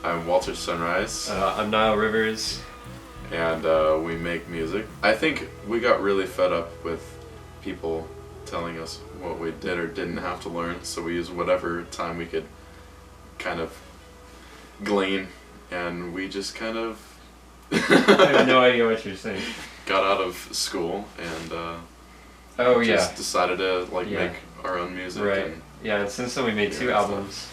I'm Walter Sunrise. I'm Niall Rivers. And we make music. I think we got really fed up with people telling us what we did or didn't have to learn, so we used whatever time we could kind of glean, and we just kind of I have no idea what you're saying. got out of school and just decided to make our own music. Right. And, and since then we made 2 albums.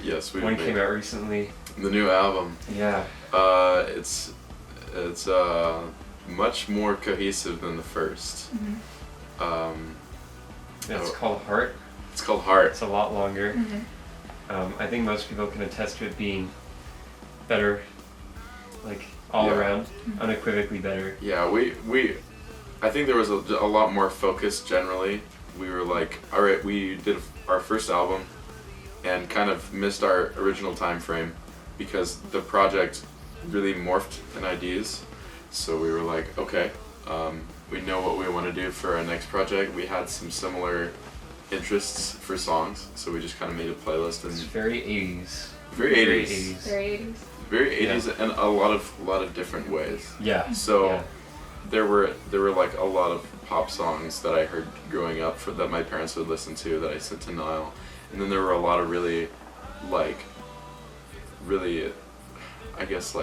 Yes, one came out recently. The new album. Yeah. It's much more cohesive than the first. It's called Heart. It's called Heart. It's a lot longer. I think most people can attest to it being better, all around, unequivocally better. Yeah, I think there was a lot more focus generally. We were like, all right, we did our first album and kind of missed our original time frame because the project really morphed in ideas. So we were like, okay, we know what we want to do for our next project. We had some similar interests for songs, so we just kind of made a playlist. And it's very 80s. Very 80s. Very 80s. Very 80s in a lot of different ways. Yeah. So there were like a lot of pop songs that I heard growing up that my parents would listen to that I sent to Niall, and then there were a lot of really I guess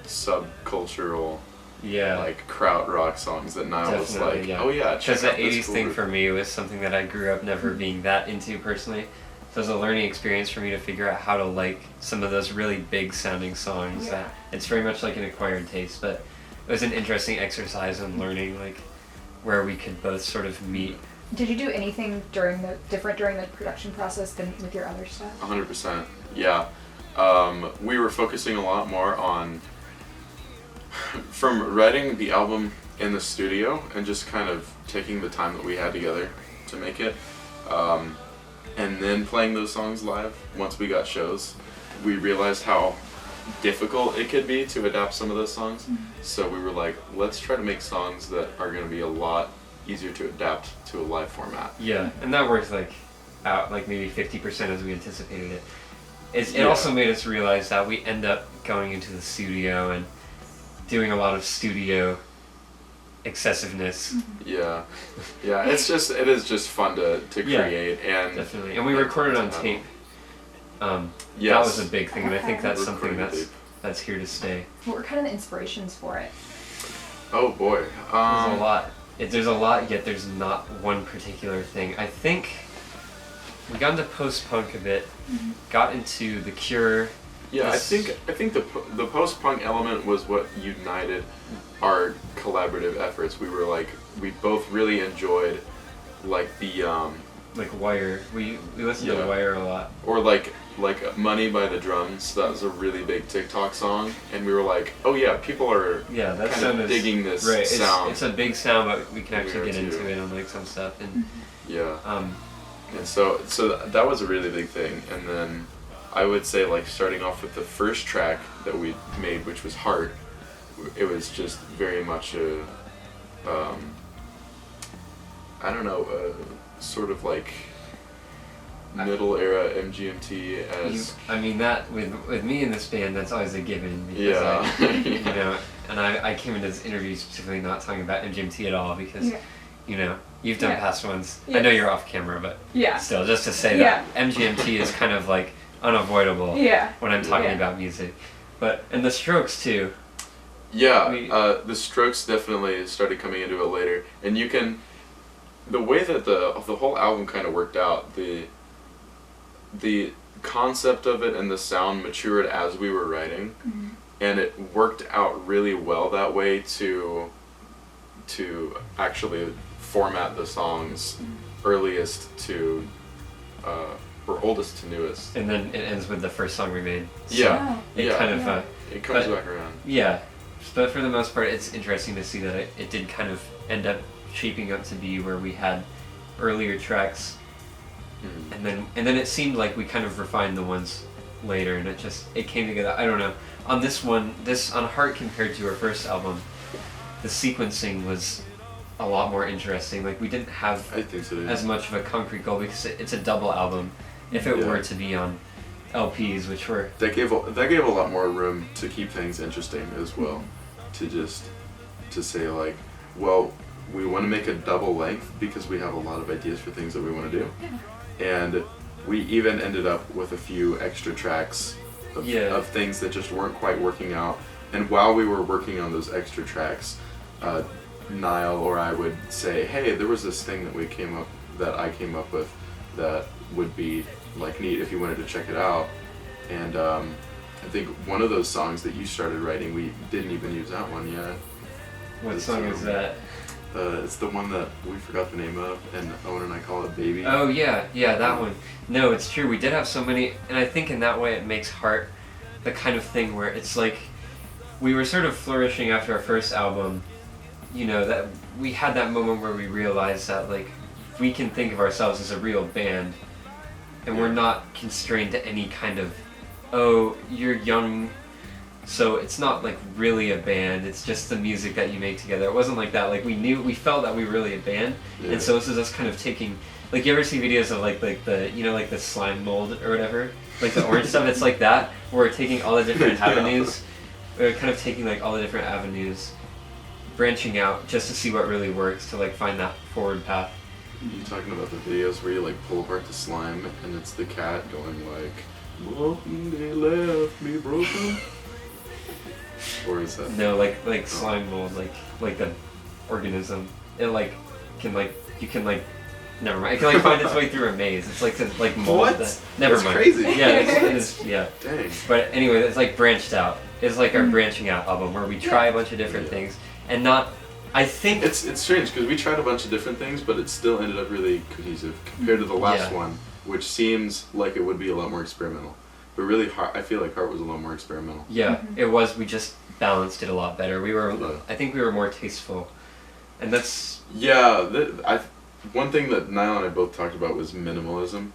subcultural krautrock songs that Niall was like, oh yeah, because the 80s thing for me was something that I grew up never being that into personally. So it was a learning experience for me to figure out how to like some of those really big sounding songs. That it's very much like an acquired taste, but it was an interesting exercise in learning where we could both sort of meet. Did you do anything different during the production process than with your other stuff? 100%. Yeah. We were focusing a lot more on from writing the album in the studio and just kind of taking the time that we had together to make it, and then playing those songs live once we got shows. We realized how difficult it could be to adapt some of those songs. So we were like, let's try to make songs that are going to be a lot easier to adapt to a live format. Yeah, and that worked out maybe 50% as we anticipated it. It also made us realize that we end up going into the studio and doing a lot of studio excessiveness. Yeah. It is just fun to create. And definitely. And we recorded on tape. That was a big thing, and I think that's something that's here to stay. What were kind of the inspirations for it? Oh boy. There's a lot. There's a lot, yet there's not one particular thing. I think we got into post-punk a bit, got into The Cure. Yeah, I think the post-punk element was what united our collaborative efforts. We were we both really enjoyed the Wire. We listened to Wire a lot. Or like Money by the Drums. That was a really big TikTok song, and we were like, oh yeah, people are kind of digging this sound. It's a big sound, but we can actually get into it on some stuff. And and so that was a really big thing. And then I would say starting off with the first track that we made, which was Heart, it was just very much a sort of middle era MGMT as. That with me in this band, that's always a given. Because I came into this interview specifically not talking about MGMT at all because you've done past ones. I know you're off camera, but still, just to say that MGMT is kind of unavoidable when I'm talking about music. And the Strokes too. The Strokes definitely started coming into it later, and the way that the whole album kind of worked out, the concept of it and the sound matured as we were writing, and it worked out really well that way to actually format the songs earliest to or oldest to newest. And then it ends with the first song we made. So it comes back around. Yeah, but for the most part, it's interesting to see that it did kind of end up shaping up to be where we had earlier tracks, and then it seemed like we kind of refined the ones later, and it came together. I don't know. On this one, on Heart compared to our first album, the sequencing was a lot more interesting. We didn't have as much of a concrete goal because it's a double album. If it were to be on LPs, which were that gave a lot more room to keep things interesting as well, to say like, well, we want to make a double length because we have a lot of ideas for things that we want to do, and we even ended up with a few extra tracks of things that just weren't quite working out. And while we were working on those extra tracks, Niall or I would say, hey, there was this thing that I came up with that would be like neat if you wanted to check it out. And I think one of those songs that you started writing, we didn't even use that one yet. What song is that? It's the one that we forgot the name of, and Owen and I call it Baby. Oh yeah, that one. No, it's true. We did have so many, and I think in that way it makes Heart the kind of thing where it's like we were sort of flourishing after our first album. You know, that we had that moment where we realized that like we can think of ourselves as a real band, and we're not constrained to any kind of, oh, you're young, so it's not like really a band, it's just the music that you make together. It wasn't like that. Like we felt that we were really a band, and so this is us kind of taking, like, you ever see videos of like the, you know, like the slime mold or whatever, like the orange stuff, it's like that, where we're taking all the different avenues, we're kind of taking like all the different avenues, branching out just to see what really works, to like find that forward path. You talking about the videos where you like pull apart the slime and it's the cat going like, "Welcome, they left me broken"? Or is that? No, like slime mold, like the organism. It like can like you can like never mind. It can like find its way through a maze. It's like mold. What? Never That's mind. crazy. Yeah, it is. Yeah. Dang. But anyway, it's like branched out. It's like our branching out album where we try a bunch of different things and not. I think it's strange because we tried a bunch of different things, but it still ended up really cohesive compared to the last one, which seems like it would be a lot more experimental. But really, I feel like Heart was a lot more experimental. Yeah, it was. We just balanced it a lot better. We were. I think we were more tasteful, and that's. Yeah, one thing that Niall and I both talked about was minimalism,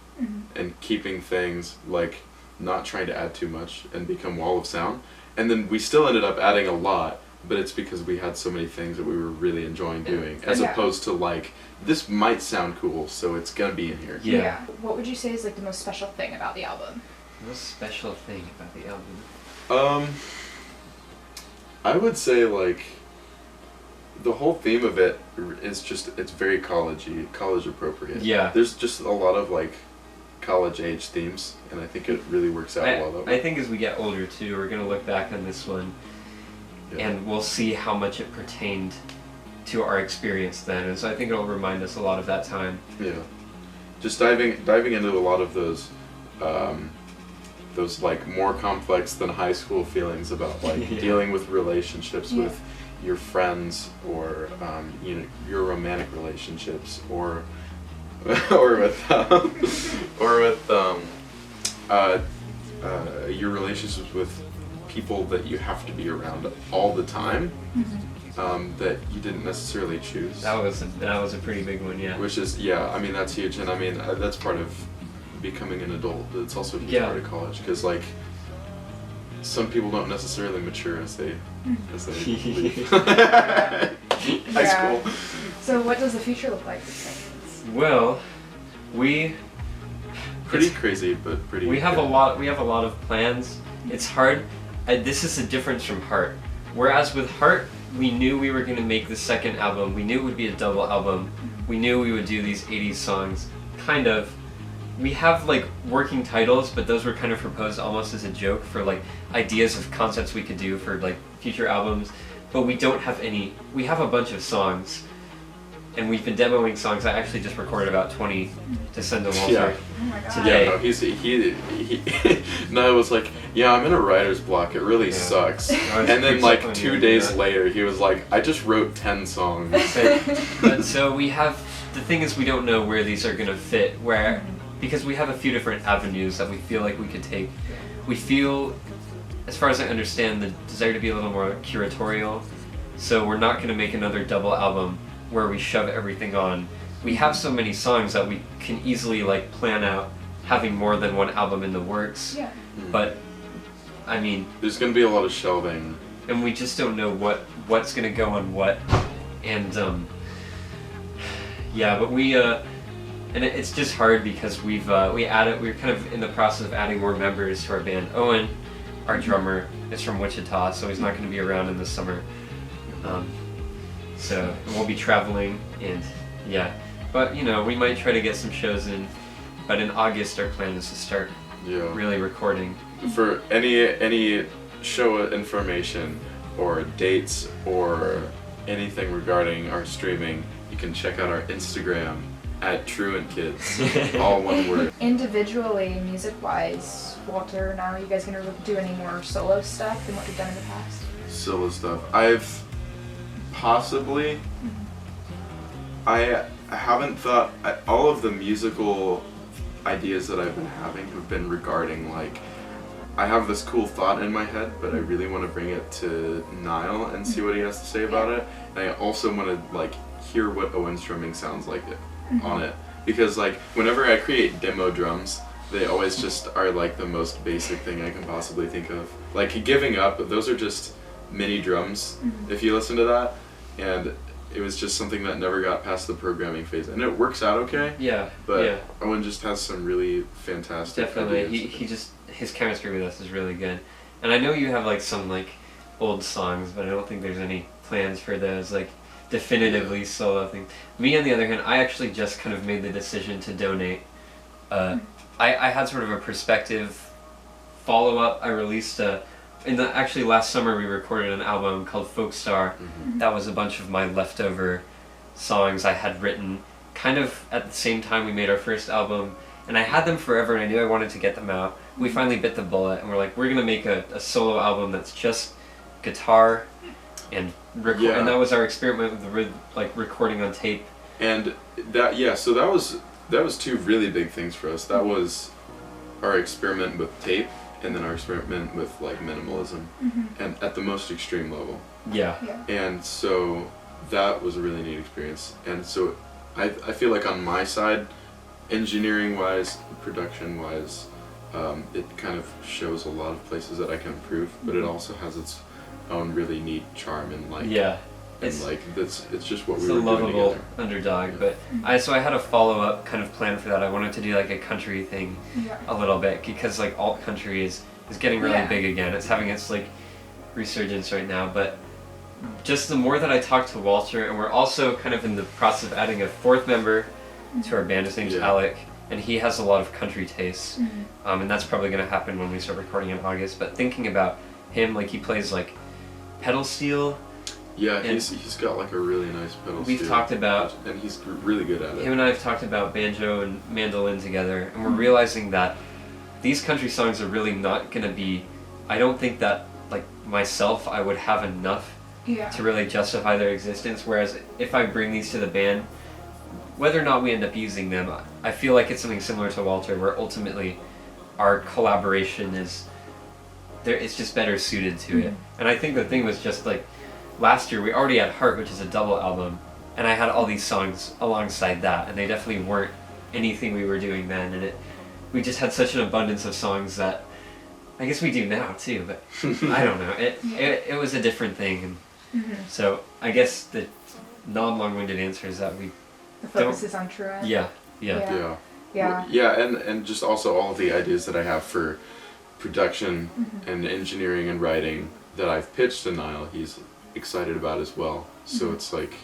and keeping things like not trying to add too much and become wall of sound. And then we still ended up adding a lot, but it's because we had so many things that we were really enjoying doing, as opposed to like, this might sound cool, so it's gonna be in here. Yeah. What would you say is like the most special thing about the album? The most special thing about the album? I would say like, the whole theme of it is just, it's very college appropriate. Yeah. There's just a lot of like college age themes, and I think it really works out well. I think as we get older too, we're gonna look back on this one, and we'll see how much it pertained to our experience then, and so I think it'll remind us a lot of that time. Yeah, just diving into a lot of those like more complex than high school feelings about like dealing with relationships with your friends, or you know, your romantic relationships, or with your relationships with people that you have to be around all the time, that you didn't necessarily choose. That was a pretty big one, yeah. Which is, I mean, that's huge, and I mean that's part of becoming an adult. But it's also a huge part of college, because like some people don't necessarily mature as they leave high school. So what does the future look like? Well, pretty crazy, but pretty. We have a lot of plans. It's hard. This is the difference from Heart. Whereas with Heart, we knew we were going to make the second album. We knew it would be a double album. We knew we would do these 80s songs. Kind of. We have like working titles, but those were kind of proposed almost as a joke for like ideas of concepts we could do for like future albums. But we don't have any. We have a bunch of songs, and we've been demoing songs. I actually just recorded about 20 to send to Walter today. Yeah, no, he Niall was like, yeah, I'm in a writer's block. It really sucks. And then like 2 days later, he was like, I just wrote 10 songs. But so we have. The thing is, we don't know where these are gonna fit. Because we have a few different avenues that we feel like we could take. We feel, as far as I understand, the desire to be a little more curatorial. So we're not going to make another double album where we shove everything on. We have so many songs that we can easily like plan out having more than one album in the works. Yeah. But, I mean... There's going to be a lot of shelving. And we just don't know what's going to go on what. And, yeah, but we... and it's just hard because we're kind of in the process of adding more members to our band. Owen, our drummer, is from Wichita, so he's not going to be around in the summer. So we'll be traveling, and yeah. But we might try to get some shows in. But in August, our plan is to start really recording. For any show information or dates or anything regarding our streaming, you can check out our Instagram at Truant Kids, all one word. Individually, music-wise, Walter, now are you guys gonna do any more solo stuff than what you've done in the past? Solo stuff. I've possibly. I haven't thought. All of the musical ideas that I've been having have been regarding like. I have this cool thought in my head, but I really want to bring it to Niall and see what he has to say about it. And I also want to like hear what Owen's drumming sounds like on it, because like whenever I create demo drums, they always just are like the most basic thing I can possibly think of. Like Giving Up, those are just mini drums. If you listen to that, and it was just something that never got past the programming phase, and it works out okay. Yeah. But yeah. Owen just has some really fantastic Definitely. ideas. His chemistry with us is really good. And I know you have like some like old songs, but I don't think there's any plans for those like definitively solo things. Me on the other hand, I actually just kind of made the decision to donate. I had sort of a perspective follow-up. I released actually last summer we recorded an album called Folk Star. That was a bunch of my leftover songs I had written kind of at the same time we made our first album. And I had them forever, and I knew I wanted to get them out. We finally bit the bullet, and we're like, we're gonna make a solo album that's just guitar and record. Yeah. And that was our experiment with recording on tape. And so that was two really big things for us. That was our experiment with tape, and then our experiment with like minimalism, and at the most extreme level. Yeah. And so that was a really neat experience. And so I feel like on my side, engineering wise, production wise, it kind of shows a lot of places that I can improve, but it also has its own really neat charm and like it's just what we were doing together. It's a lovable underdog, but I had a follow-up kind of plan for that. I wanted to do like a country thing a little bit, because like alt country is getting really big again. It's having its like resurgence right now, but just the more that I talk to Walter, and we're also kind of in the process of adding a fourth member to our band. His name's Alec, and he has a lot of country tastes, and that's probably going to happen when we start recording in August. But thinking about him, like he plays like pedal steel. Yeah, he's got like a really nice pedal steel. We've talked about, and he's really good at it. Him and I have talked about banjo and mandolin together, and we're realizing that these country songs are really not going to be. I don't think that like myself, I would have enough to really justify their existence. Whereas if I bring these to the band, whether or not we end up using them, I feel like it's something similar to Walter, where ultimately our collaboration it's just better suited to it. And I think the thing was just like, last year we already had Heart, which is a double album, and I had all these songs alongside that, and they definitely weren't anything we were doing then, and we just had such an abundance of songs that I guess we do now too, but I don't know. It was a different thing, and so I guess the non-long-winded answer is that we the focus is on Truant. Yeah. And just also all of the ideas that I have for production and engineering and writing that I've pitched to Niall, he's excited about as well. So it's like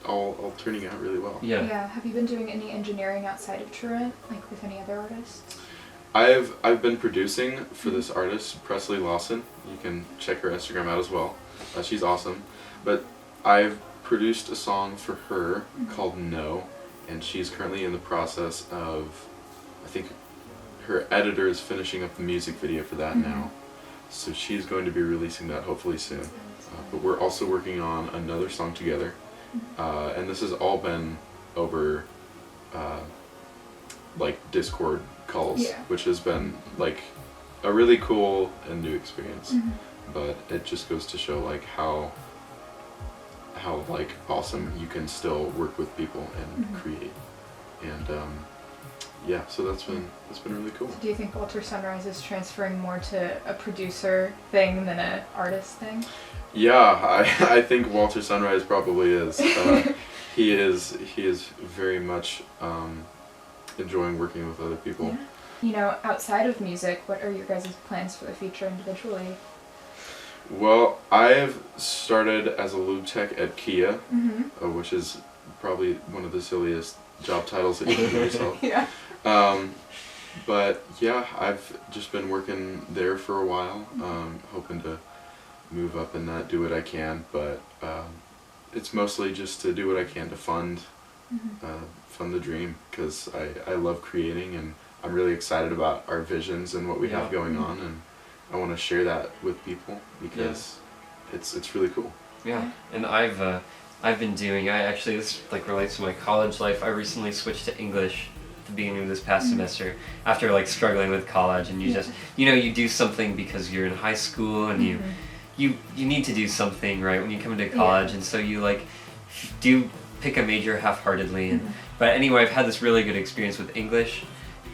all turning out really well. Yeah. Have you been doing any engineering outside of Truant, like with any other artists? I've been producing for this artist, Presley Lawson. You can check her Instagram out as well. She's awesome. But I've produced a song for her called No, and she's currently in the process of, I think her editor is finishing up the music video for that now. So she's going to be releasing that hopefully soon. But we're also working on another song together. And this has all been over like Discord calls, which has been like a really cool and new experience. But it just goes to show like how like awesome you can still work with people and create. And so that's been really cool. So do you think Walter Sunrise is transferring more to a producer thing than an artist thing? Yeah, I think Walter Sunrise probably is. He is very much enjoying working with other people. Yeah. You know, outside of music, what are your guys' plans for the future individually? Well, I've started as a lube tech at Kia, which is probably one of the silliest job titles that you can give yourself. Yeah. But yeah, I've just been working there for a while, hoping to move up and not do what I can, but it's mostly just to do what I can to fund the dream, because I love creating, and I'm really excited about our visions and what we have going on, and I want to share that with people because it's really cool. Yeah, and I've been doing, this like relates to my college life. I recently switched to English at the beginning of this past semester after like struggling with college, and you just, you know, you do something because you're in high school and you need to do something, right, when you come into college, and so you like do pick a major half-heartedly, and but anyway, I've had this really good experience with English,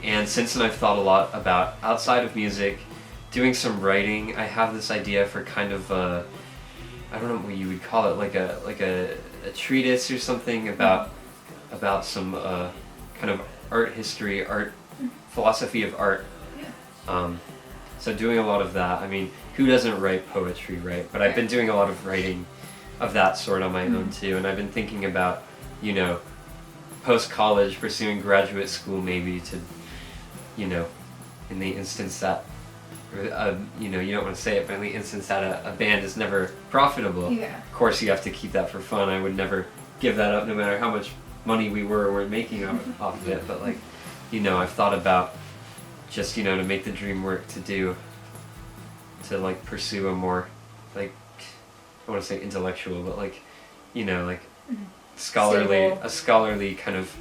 and since then I've thought a lot about, outside of music, doing some writing. I have this idea for kind of I don't know what you would call it, like a treatise or something about some kind of art history, art philosophy of art. So doing a lot of that. I mean, who doesn't write poetry, right? But I've been doing a lot of writing of that sort on my own too, and I've been thinking about, you know, post-college, pursuing graduate school maybe to, you know, in the instance that, you know, you don't want to say it, but in the instance that a band is never profitable, of course you have to keep that for fun. I would never give that up no matter how much money we were making off of it, but like, you know, I've thought about just, you know, to make the dream work, to like pursue a more, like, I want to say intellectual, but like, you know, like scholarly kind of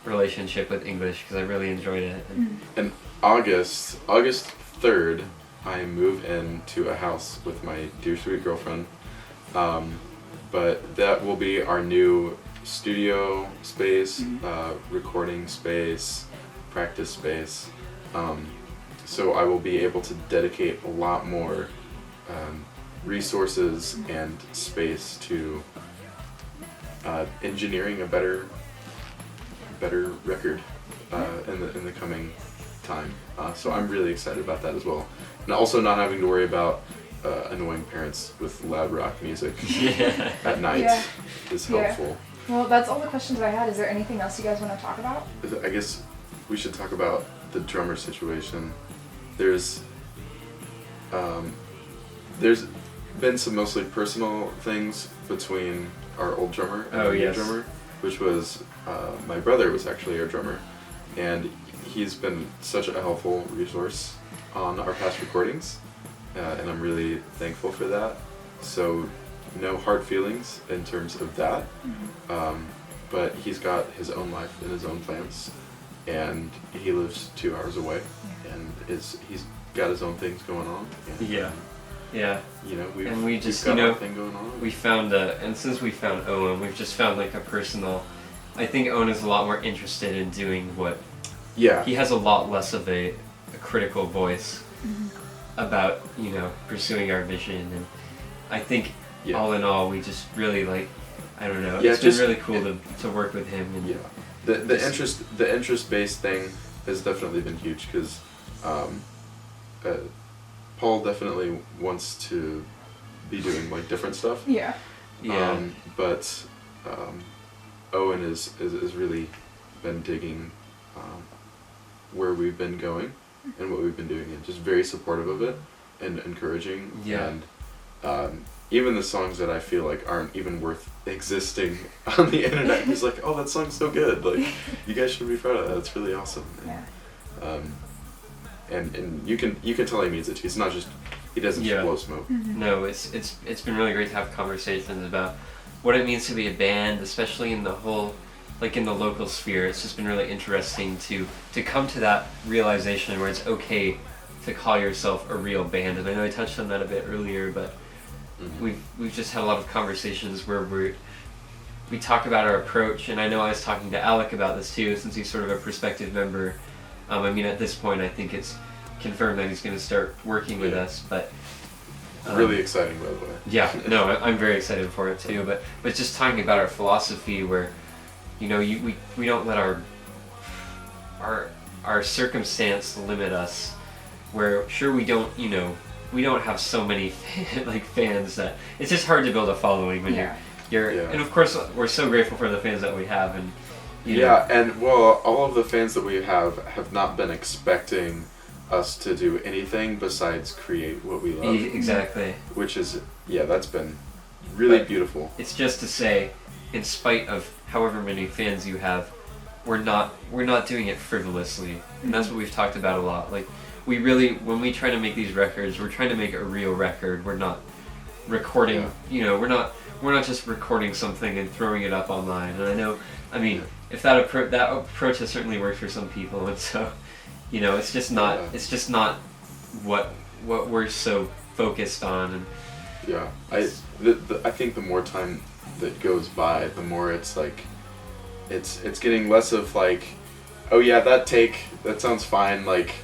relationship with English, because I really enjoyed it. And August 3rd, I move into a house with my dear sweet girlfriend, but that will be our new studio space, recording space, practice space, so I will be able to dedicate a lot more resources and space to engineering a better record in the coming time. So I'm really excited about that as well, and also not having to worry about annoying parents with loud rock music at night is helpful. Well, that's all the questions I had. Is there anything else you guys want to talk about? I guess we should talk about the drummer situation. There's been some mostly personal things between our old drummer and our new drummer, which was my brother was actually our drummer, and he's been such a helpful resource on our past recordings, and I'm really thankful for that. So no hard feelings in terms of that, but he's got his own life and his own plans, and he lives 2 hours away, and he's got his own things going on. And, you know, we've got our thing going on. We found, and since we found Owen, we've just found like a personal, I think Owen is a lot more interested in doing what, he has a lot less of a critical voice about, you know, pursuing our vision, and I think all in all, we just really like, I don't know, it's been really cool to work with him. And the interest-based thing has definitely been huge, because Paul definitely wants to be doing like different stuff. But Owen is really been digging where we've been going and what we've been doing, and just very supportive of it and encouraging. And even the songs that I feel like aren't even worth existing on the internet, he's like, "Oh, that song's so good! Like, you guys should be proud of that. It's really awesome." And you can tell he means it too. It's not just, he doesn't just blow smoke. No, it's been really great to have conversations about what it means to be a band, especially in the whole, like in the local sphere. It's just been really interesting to come to that realization where it's okay to call yourself a real band. And I know I touched on that a bit earlier, but we've just had a lot of conversations where we talk about our approach, and I know I was talking to Alec about this too, since he's sort of a prospective member. I mean, at this point, I think it's confirmed that he's going to start working with us, but Really exciting, by the way. Yeah, no, I'm very excited for it too. But just talking about our philosophy, where, you know, we don't let our circumstance limit us. Where sure we don't, you know, we don't have so many like fans that it's just hard to build a following when you're Yeah. and of course we're so grateful for the fans that we have, and you know, Yeah, and well, all of the fans that we have not been expecting us to do anything besides create what we love. Exactly. Which is, that's been really But beautiful. It's just to say, in spite of however many fans you have, we're not doing it frivolously, and that's what we've talked about a lot. Like, we really, when we try to make these records, we're trying to make a real record. We're not recording, you know, we're not just recording something and throwing it up online. And I know, I mean, if that approach has certainly worked for some people, and so, you know, it's just not what we're so focused on. And Yeah, I think the more time that goes by, the more it's like, it's getting less of like, oh yeah, that sounds fine, like,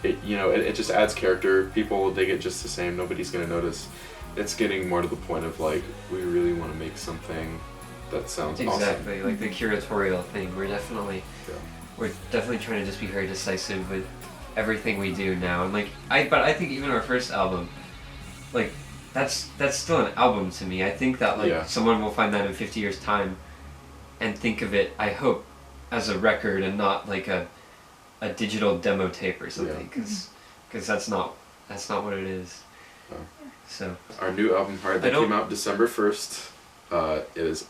it just adds character. People will dig it just the same. Nobody's gonna notice. It's getting more to the point of like, we really want to make something that sounds exactly awesome. like the curatorial thing. We're definitely trying to just be very decisive with everything we do now. And like, but I think even our first album, like, that's still an album to me. I think that like someone will find that in 50 years time and think of it, I hope, as a record and not like a digital demo tape or something, because that's not what it is. So our new album Heart that came out December 1st, it is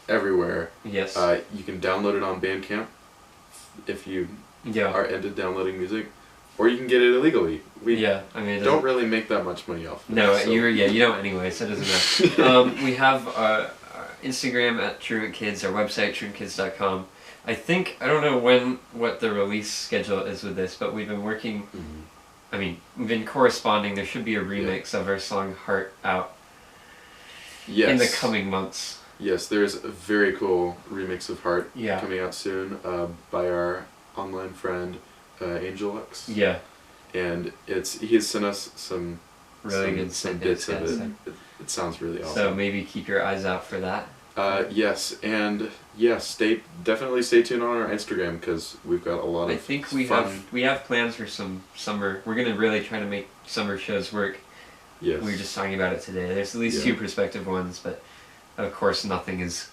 everywhere. Yes. You can download it on Bandcamp if you are into downloading music, or you can get it illegally. I mean, don't really make that much money off of no, it. So. you don't anyway, so it doesn't matter. We have our Instagram at Truant Kids, our website truantkids.com. I don't know what the release schedule is with this, but we've been working. Mm-hmm. I mean, we've been corresponding. There should be a remix of our song "Heart" out in the coming months. Yes, there's a very cool remix of "Heart" Yeah. coming out soon by our online friend Angel X. Yeah. And he has sent us some really good bits of it. It sounds really awesome. So maybe keep your eyes out for that. Yes, and definitely stay tuned on our Instagram, because we've got a lot of. I think fun. we have plans for some summer. We're gonna really try to make summer shows work. Yes. We were just talking about it today. There's at least 2 prospective ones, but of course nothing is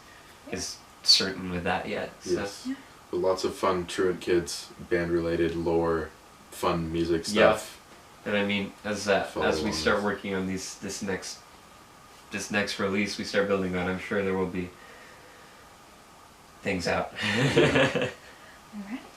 certain with that yet. So. Yes. But lots of fun Truant Kids band related lore, fun music stuff. Yeah. And I mean, as we start working on this next release, we start building on, I'm sure there will be things out. Alright.